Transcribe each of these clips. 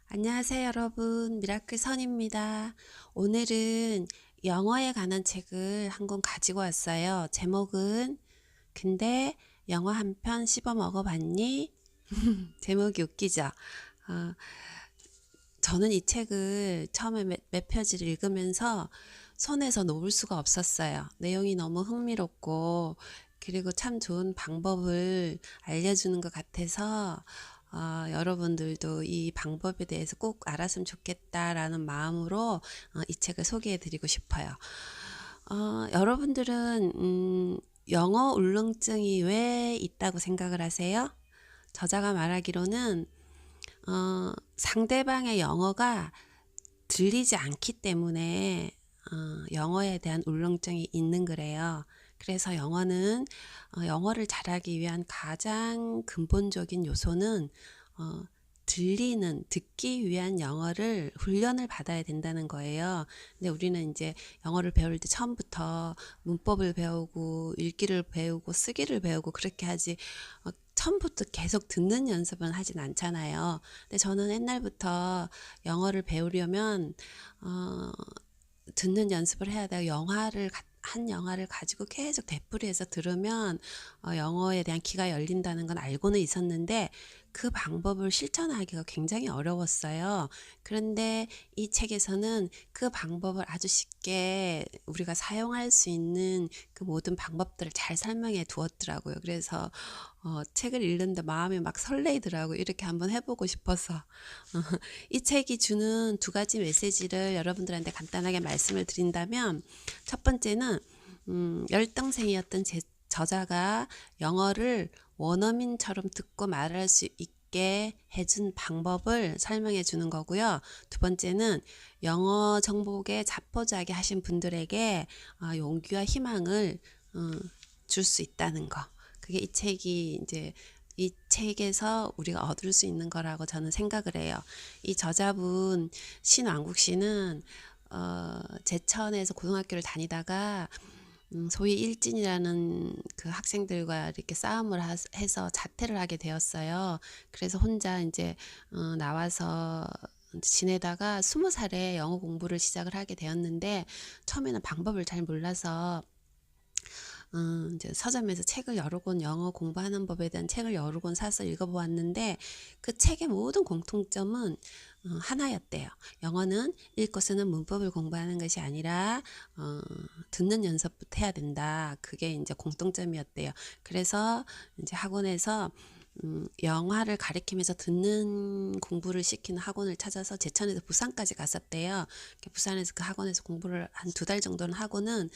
안녕하세요, 여러분. 미라클 선입니다. 오늘은 영어에 관한 책을 한 권 가지고 왔어요. 제목은 근데 영어 한 편 씹어 먹어봤니? 제목이 웃기죠? 어, 저는 이 책을 처음에 몇 페이지를 읽으면서 손에서 놓을 수가 없었어요. 내용이 너무 흥미롭고 그리고 참 좋은 방법을 알려주는 것 같아서 여러분들도 이 방법에 대해서 꼭 알았으면 좋겠다라는 마음으로 이 책을 소개해 드리고 싶어요. 여러분들은 영어 울렁증이 왜 있다고 생각을 하세요? 저자가 말하기로는 상대방의 영어가 들리지 않기 때문에 영어에 대한 울렁증이 있는 거래요. 그래서 영어를 잘하기 위한 가장 근본적인 요소는 듣기 위한 영어를 훈련을 받아야 된다는 거예요. 근데 우리는 이제 영어를 배울 때 처음부터 문법을 배우고 읽기를 배우고 쓰기를 배우고 그렇게 하지 처음부터 계속 듣는 연습은 하진 않잖아요. 근데 저는 옛날부터 영어를 배우려면 듣는 연습을 해야 돼요. 한 영화를 가지고 계속 되풀이해서 들으면 영어에 대한 귀가 열린다는 건 알고는 있었는데 그 방법을 실천하기가 굉장히 어려웠어요. 그런데 이 책에서는 그 방법을 아주 쉽게 우리가 사용할 수 있는 그 모든 방법들을 잘 설명해 두었더라고요. 그래서 책을 읽는데 마음이 막 설레이더라고요. 이렇게 한번 해보고 싶어서. 이 책이 주는 두 가지 메시지를 여러분들한테 간단하게 말씀을 드린다면, 첫 번째는 열등생이었던 저자가 영어를 원어민처럼 듣고 말할 수 있게 해준 방법을 설명해 주는 거고요. 두 번째는 영어 정복에 자포자기 하신 분들에게 용기와 희망을 줄 수 있다는 거. 그게 이 책에서 우리가 얻을 수 있는 거라고 저는 생각을 해요. 이 저자분 신왕국 씨는 제천에서 고등학교를 다니다가 소위 일진이라는 그 학생들과 이렇게 싸움을 해서 자퇴를 하게 되었어요. 그래서 혼자 이제 나와서 지내다가 20살에 영어 공부를 시작을 하게 되었는데 처음에는 방법을 잘 몰라서 이제 서점에서 책을 여러 권 영어 공부하는 법에 대한 책을 여러 권 사서 읽어보았는데 그 책의 모든 공통점은 하나였대요. 영어는 읽고 쓰는 문법을 공부하는 것이 아니라 듣는 연습부터 해야 된다. 그게 이제 공통점이었대요. 그래서 이제 학원에서 영화를 가리키면서 듣는 공부를 시키는 학원을 찾아서 제천에서 부산까지 갔었대요. 부산에서 그 학원에서 공부를 한 2달 정도는 하고는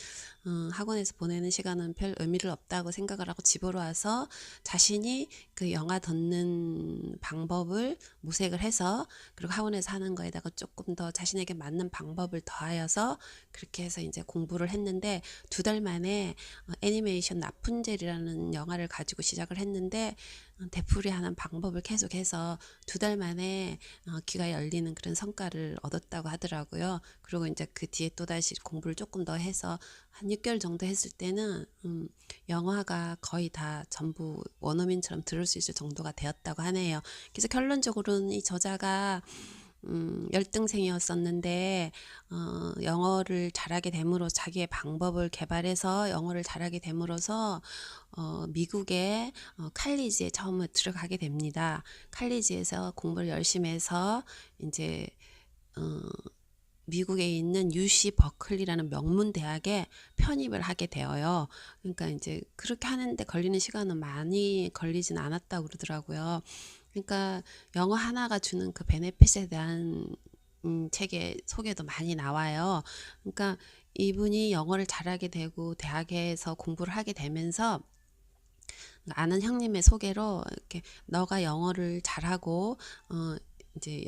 학원에서 보내는 시간은 별 의미를 없다고 생각을 하고 집으로 와서 자신이 그 영화 듣는 방법을 모색을 해서 그리고 학원에서 하는 거에다가 조금 더 자신에게 맞는 방법을 더하여서 그렇게 해서 이제 공부를 했는데 2달 만에 애니메이션 라푼젤이라는 영화를 가지고 시작을 했는데 되풀이하는 방법을 계속해서 2달 만에 귀가 열리는 그런 성과를 얻었다고 하더라고요. 그리고 이제 그 뒤에 또다시 공부를 조금 더 해서 한 6개월 정도 했을 때는 영화가 거의 다 전부 원어민처럼 들을 수 있을 정도가 되었다고 하네요. 그래서 결론적으로는 이 저자가 열등생이었었는데 영어를 잘하게 됨으로 자기의 방법을 개발해서 영어를 잘하게 됨으로써 미국의 칼리지에 처음 들어가게 됩니다. 칼리지에서 공부를 열심히 해서 이제 미국에 있는 UC 버클리라는 명문 대학에 편입을 하게 되어요. 그러니까 이제 그렇게 하는데 걸리는 시간은 많이 걸리진 않았다고 그러더라고요. 그러니까 영어 하나가 주는 그 베네핏에 대한 책의 소개도 많이 나와요. 그러니까 이분이 영어를 잘하게 되고 대학에서 공부를 하게 되면서 아는 형님의 소개로 이렇게 너가 영어를 잘하고 이제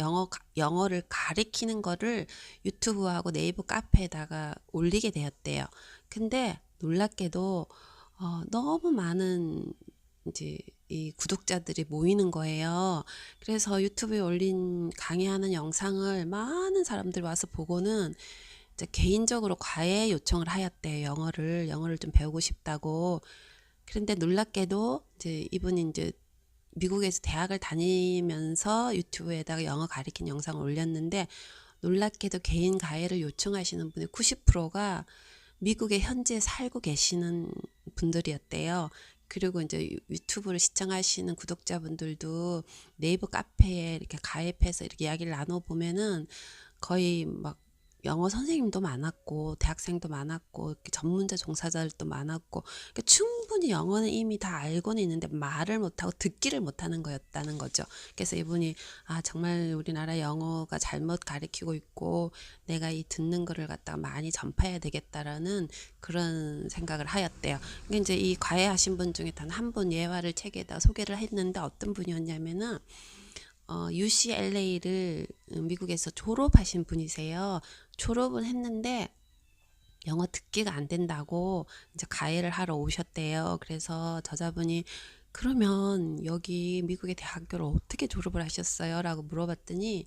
영어를 가리키는 거를 유튜브하고 네이버 카페에다가 올리게 되었대요. 근데 놀랍게도 너무 많은 이제 이 구독자들이 모이는 거예요. 그래서 유튜브에 올린 강의하는 영상을 많은 사람들이 와서 보고는 이제 개인적으로 과외 요청을 하였대요. 영어를 좀 배우고 싶다고. 그런데 놀랍게도 이제 이분이 이제 미국에서 대학을 다니면서 유튜브에다가 영어 가르친 영상을 올렸는데 놀랍게도 개인 가해를 요청하시는 분의 90%가 미국에 현재 살고 계시는 분들이었대요. 그리고 이제 유튜브를 시청하시는 구독자분들도 네이버 카페에 이렇게 가입해서 이렇게 이야기를 나눠보면은 거의 막 영어 선생님도 많았고 대학생도 많았고 이렇게 전문자 종사자들도 많았고, 그러니까 충분히 영어는 이미 다 알고는 있는데 말을 못하고 듣기를 못하는 거였다는 거죠. 그래서 이분이 정말 우리나라 영어가 잘못 가르치고 있고 내가 이 듣는 거를 갖다가 많이 전파해야 되겠다라는 그런 생각을 하였대요. 그러니까 이제 이 과외하신 분 중에 단 한 분 예화를 책에다 소개를 했는데 어떤 분이었냐면은 UCLA를 미국에서 졸업하신 분이세요. 졸업은 했는데 영어 듣기가 안 된다고 이제 가해를 하러 오셨대요. 그래서 저자분이 그러면 여기 미국의 대학교를 어떻게 졸업을 하셨어요? 라고 물어봤더니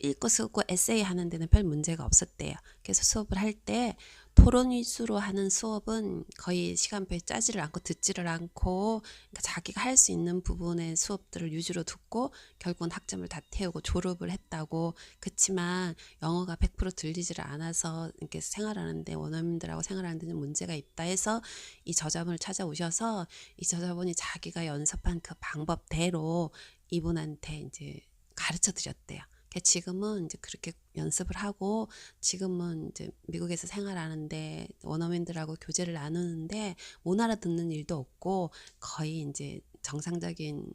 읽고 쓰고 에세이 하는 데는 별 문제가 없었대요. 그래서 수업을 할 때 토론 위주로 하는 수업은 거의 시간표에 짜지를 않고 듣지를 않고, 그러니까 자기가 할 수 있는 부분의 수업들을 위주로 듣고 결국은 학점을 다 태우고 졸업을 했다고. 그렇지만 영어가 100% 들리지를 않아서 이렇게 생활하는데, 원어민들하고 생활하는 데는 문제가 있다 해서 이 저자분을 찾아오셔서 이 저자분이 자기가 연습한 그 방법대로 이분한테 이제 가르쳐 드렸대요. 지금은 이제 그렇게 연습을 하고 지금은 이제 미국에서 생활하는데 원어민들하고 교제를 나누는데 못 알아듣는 일도 없고 거의 이제 정상적인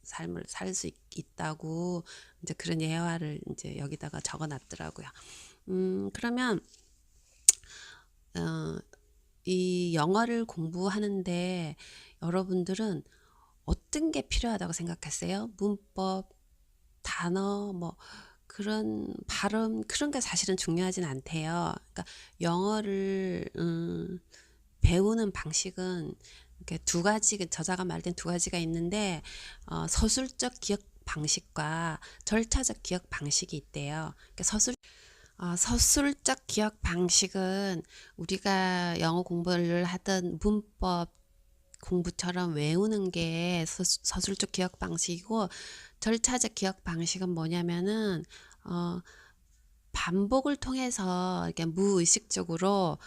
삶을 살 수 있다고 이제 그런 예화를 이제 여기다가 적어 놨더라고요. 그러면 이 영어를 공부하는데 여러분들은 어떤 게 필요하다고 생각하세요? 문법, 단어, 뭐 그런 발음, 그런 게 사실은 중요하진 않대요. 그러니까 영어를 배우는 방식은 이렇게 두 가지, 저자가 말된 두 가지가 있는데 서술적 기억 방식과 절차적 기억 방식이 있대요. 그러니까 서술적 기억 방식은 우리가 영어 공부를 하던 문법 공부처럼 외우는 게 서술적 기억 방식이고, 절차적 기억 방식은 뭐냐면은 반복을 통해서 이렇게 무의식적으로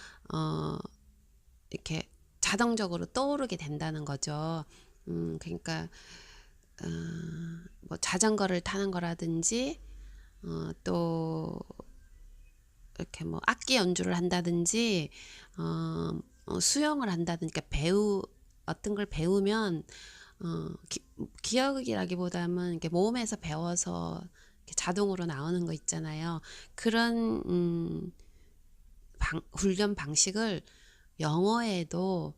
이렇게 자동적으로 떠오르게 된다는 거죠. 그러니까 뭐 자전거를 타는 거라든지 또 이렇게 뭐 악기 연주를 한다든지 수영을 한다든지, 그러니까 어떤 걸 배우면 기억이라기보다는 이렇게 몸에서 배워서 이렇게 자동으로 나오는 거 있잖아요. 그런 훈련 방식을 영어에도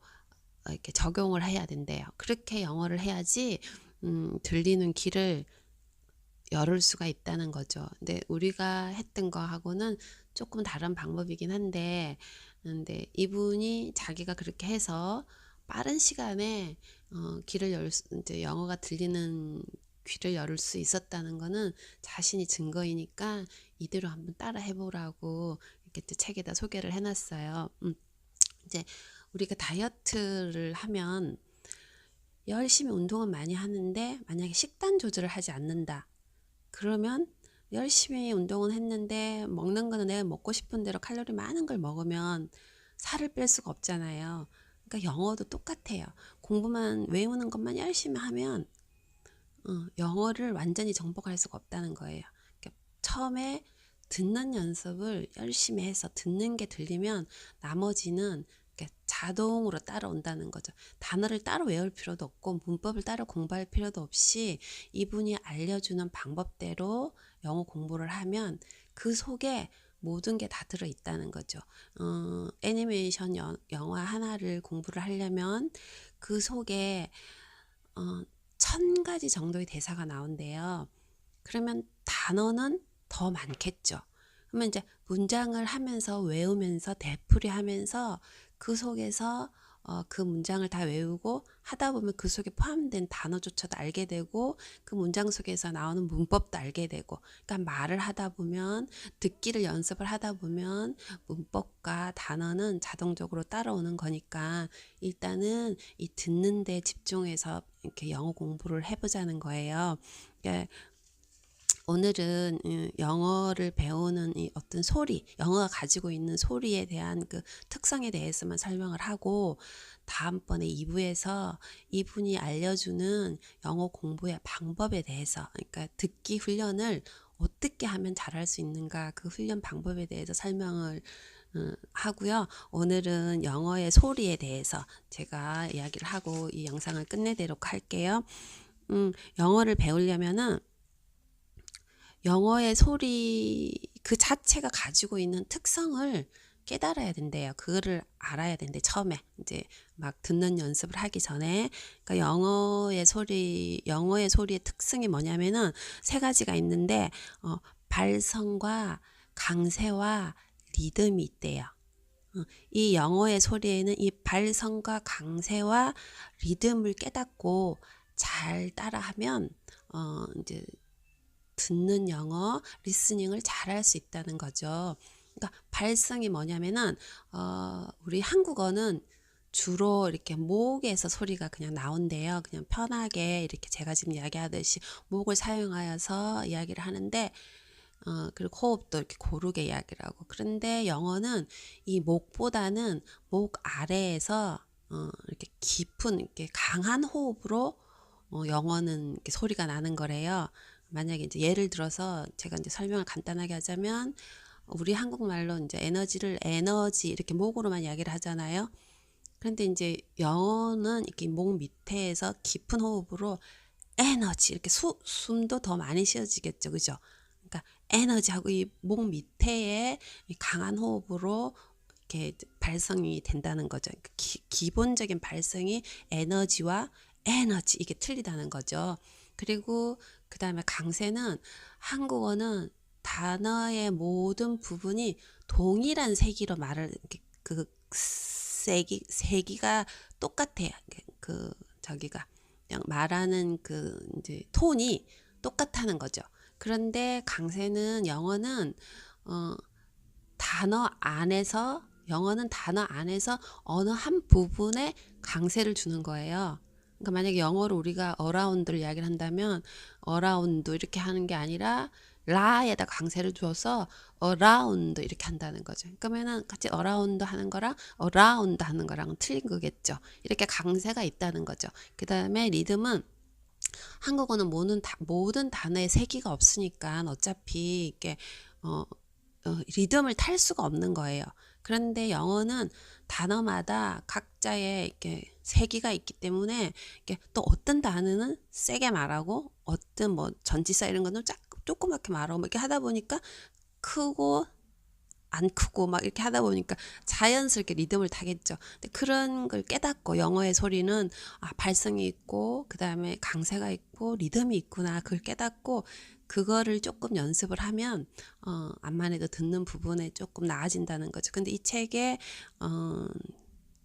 이렇게 적용을 해야 된대요. 그렇게 영어를 해야지 들리는 귀를 열을 수가 있다는 거죠. 근데 우리가 했던 거하고는 조금 다른 방법이긴 한데, 근데 이분이 자기가 그렇게 해서 빠른 시간에 이제 영어가 들리는 귀를 열을 수 있었다는 거는 자신이 증거이니까 이대로 한번 따라 해보라고 이렇게 책에다 소개를 해놨어요. 이제 우리가 다이어트를 하면 열심히 운동은 많이 하는데 만약에 식단 조절을 하지 않는다. 그러면 열심히 운동은 했는데 먹는 거는 내가 먹고 싶은 대로 칼로리 많은 걸 먹으면 살을 뺄 수가 없잖아요. 그러니까 영어도 똑같아요. 공부만 외우는 것만 열심히 하면 영어를 완전히 정복할 수가 없다는 거예요. 그러니까 처음에 듣는 연습을 열심히 해서 듣는 게 들리면 나머지는 자동으로 따라온다는 거죠. 단어를 따로 외울 필요도 없고 문법을 따로 공부할 필요도 없이 이분이 알려주는 방법대로 영어 공부를 하면 그 속에 모든 게 다 들어있다는 거죠. 애니메이션 영화 하나를 공부를 하려면 그 속에 1000가지 정도의 대사가 나온대요. 그러면 단어는 더 많겠죠. 그러면 이제 문장을 하면서 외우면서 되풀이하면서 그 속에서 그 문장을 다 외우고 하다 보면 그 속에 포함된 단어조차도 알게 되고 그 문장 속에서 나오는 문법도 알게 되고, 그러니까 말을 하다 보면, 듣기를 연습을 하다 보면 문법과 단어는 자동적으로 따라오는 거니까 일단은 이 듣는 데 집중해서 이렇게 영어 공부를 해보자는 거예요. 그러니까 오늘은 영어를 배우는 이 어떤 소리, 영어가 가지고 있는 소리에 대한 그 특성에 대해서만 설명을 하고, 다음번에 2부에서 이분이 알려주는 영어 공부의 방법에 대해서, 그러니까 듣기 훈련을 어떻게 하면 잘할 수 있는가, 그 훈련 방법에 대해서 설명을 하고요. 오늘은 영어의 소리에 대해서 제가 이야기를 하고 이 영상을 끝내도록 할게요. 영어를 배우려면은 영어의 소리 그 자체가 가지고 있는 특성을 깨달아야 된대요. 그거를 알아야 된대. 처음에 이제 막 듣는 연습을 하기 전에. 그러니까 영어의 소리의 특성이 뭐냐면은 세 가지가 있는데, 발성과 강세와 리듬이 있대요. 이 영어의 소리에는 이 발성과 강세와 리듬을 깨닫고 잘 따라하면 이제 듣는 영어, 리스닝을 잘할 수 있다는 거죠. 그러니까 발성이 뭐냐면은 우리 한국어는 주로 이렇게 목에서 소리가 그냥 나온대요. 그냥 편하게 이렇게 제가 지금 이야기하듯이 목을 사용하여서 이야기를 하는데, 그리고 호흡도 이렇게 고르게 이야기를 하고. 그런데 영어는 이 목보다는 목 아래에서 이렇게 깊은, 이렇게 강한 호흡으로 영어는 이렇게 소리가 나는 거래요. 만약에 이제 예를 들어서 제가 이제 설명을 간단하게 하자면, 우리 한국말로 이제 에너지를 에너지 이렇게 목으로만 이야기를 하잖아요. 그런데 이제 영어는 이렇게 목 밑에서 깊은 호흡으로 에너지, 이렇게 숨도 더 많이 쉬어지겠죠, 그죠? 그러니까 에너지하고 이 목 밑에에 강한 호흡으로 이렇게 발성이 된다는 거죠. 그러니까 기본적인 발성이 에너지와 에너지, 이게 틀리다는 거죠. 그리고 그 다음에 강세는, 한국어는 단어의 모든 부분이 동일한 세기로 말을, 그 세기가 똑같아요. 저기가 그냥 말하는 그 이제 톤이 똑같다는 거죠. 그런데 강세는, 영어는 영어는 단어 안에서 어느 한 부분에 강세를 주는 거예요. 그러니까 만약에 영어로 우리가 어라운드를 이야기를 한다면 어라운드 이렇게 하는 게 아니라 라에다 강세를 주어서 어라운드 이렇게 한다는 거죠. 그러면은 같이 어라운드 하는 거랑 어라운드 하는 거랑 틀린 거겠죠. 이렇게 강세가 있다는 거죠. 그 다음에 리듬은, 한국어는 모든 단어에 세기가 없으니까 어차피 이렇게 리듬을 탈 수가 없는 거예요. 그런데 영어는 단어마다 각자의 이렇게 세기가 있기 때문에, 이렇게 또 어떤 단어는 세게 말하고 어떤 뭐 전치사 이런 거는 조그맣게 말하고 이렇게 하다 보니까 크고 안 크고 막 이렇게 하다 보니까 자연스럽게 리듬을 타겠죠. 근데 그런 걸 깨닫고, 영어의 소리는 발성이 있고 그 다음에 강세가 있고 리듬이 있구나, 그걸 깨닫고 그거를 조금 연습을 하면 암만 해도 듣는 부분에 조금 나아진다는 거죠. 근데 이 책에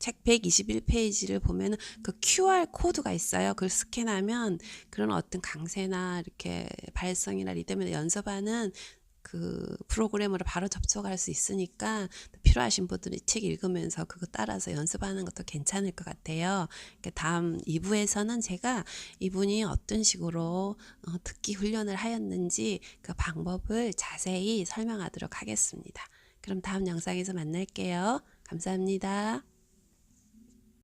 책 121페이지를 보면은 그 QR 코드가 있어요. 그걸 스캔하면 그런 어떤 강세나 이렇게 발성이나 리듬을 연습하는 그 프로그램으로 바로 접속할 수 있으니까, 필요하신 분들이 책 읽으면서 그거 따라서 연습하는 것도 괜찮을 것 같아요. 그러니까 다음 2부에서는 제가 이분이 어떤 식으로 듣기 훈련을 하였는지 그 방법을 자세히 설명하도록 하겠습니다. 그럼 다음 영상에서 만날게요. 감사합니다.